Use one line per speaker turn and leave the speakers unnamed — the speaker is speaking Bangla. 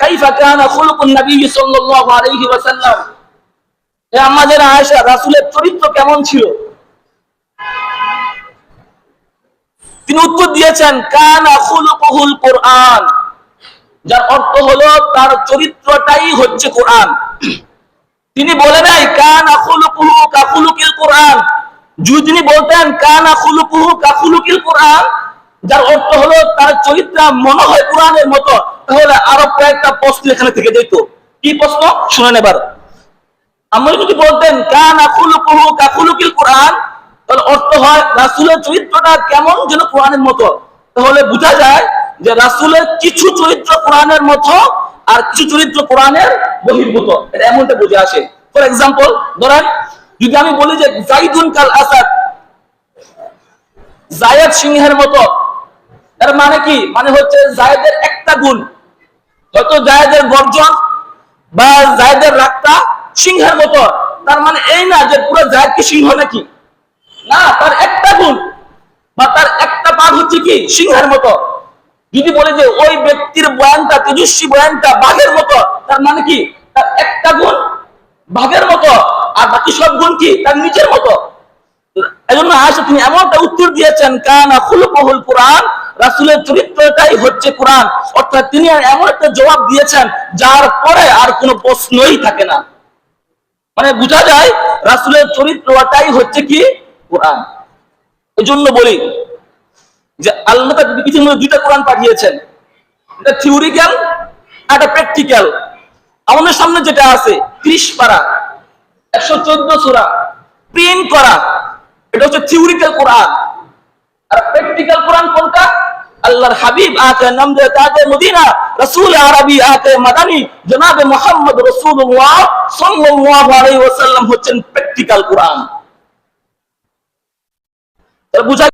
কাইফা কানা খুলুকুন নবী সাল্লাল্লাহু আলাইহি ওয়াসাল্লাম, হে আমাদের আয়েশা, রাসূলের চরিত্র কেমন ছিল? তিনি উত্তর দিয়েছেন কানা খুলুকুহুল কুরআন, যার অর্থ হলো তার চরিত্রটাই হচ্ছে কোরআন। তিনি বলে নাই কানা খুলুকুহু কা খুলুকিল কোরআন। যদি তিনি বলতেন কানা খুলুকুহু কা খুলুকিল কোরআন, যার অর্থ হলো তার চরিত্র মনে হয় কোরআনের মতো, তাহলে আরো কয়েকটা প্রশ্ন এখানে থেকে যেত। কি প্রশ্ন শুনেন এবার। আমরা যদি বলতেন কানা খুলুকুহু কা খুলুকিল কোরআন, তাহলে অর্থ হয় রাসূলের চরিত্রটা কেমন যেন কোরআনের মতো। তাহলে বোঝা যায় যে রাসূলের কিছু চরিত্র কোরআনের মতো আর কিছু চরিত্র কোরআনের বহির্ভূত, এটা এমনটা বুঝে আসে। ফর এক্সাম্পল ধরেন, যদি আমি বলি যে যাইদুন কাল আসাদ, জায়েদ সিংহের মতো, এর মানে কি? মানে হচ্ছে জায়েদের একটা গুণ, হয়তো জায়েদের গর্জন বা জায়েদের রাগটা সিংহের মতো, তার মানে এই না যে পুরো জায়েদ কি সিংহ নাকি, না, তার একটা গুণ বা তার একটা পা হচ্ছে কি সিংহের মতো। যদি বলে যে ওই ব্যক্তির বয়ানটা, তেজস্বী বয়ানটা বাঘের মতো, তার মানে কি তার একটা গুণ বাঘের মতো আর বাকি সব গুণ কি তার নিজের মতো। এজন্য আয়েশা তিনি এমন একটা উত্তর দিয়েছেন কানা খুলুকুহুল কোরআন, রাসূলের চরিত্রটাই হচ্ছে কোরআন। অর্থাৎ তিনি এমন একটা জবাব দিয়েছেন যার পরে আর কোনো প্রশ্নই থাকে না। মানে বোঝা যায় রাসূলের চরিত্রটাই হচ্ছে কি কোরআন। এজন্য বলি যে আল্লাহ তাআলা পৃথিবীর মধ্যে দুইটা কোরআন পাঠিয়েছেন, একটা থিওরিক্যাল আর একটা প্র্যাকটিক্যাল। আমাদের সামনে যেটা আছে 30 পারা 114 সূরা প্রিন্ট করা, এটা হচ্ছে থিওরিক্যাল কোরআন। আর প্র্যাকটিক্যাল কোরআন কোনটা? আল্লাহর হাবিব আকে নামদে তাজে মদিনা, রাসূল আরবি আকে মাদানী, জনাবে মুহাম্মদ রাসূলুল্লাহ সাল্লাল্লাহু আলাইহি ওয়াসাল্লাম হচ্ছেন প্র্যাকটিক্যাল কোরআন। তাহলে বুঝা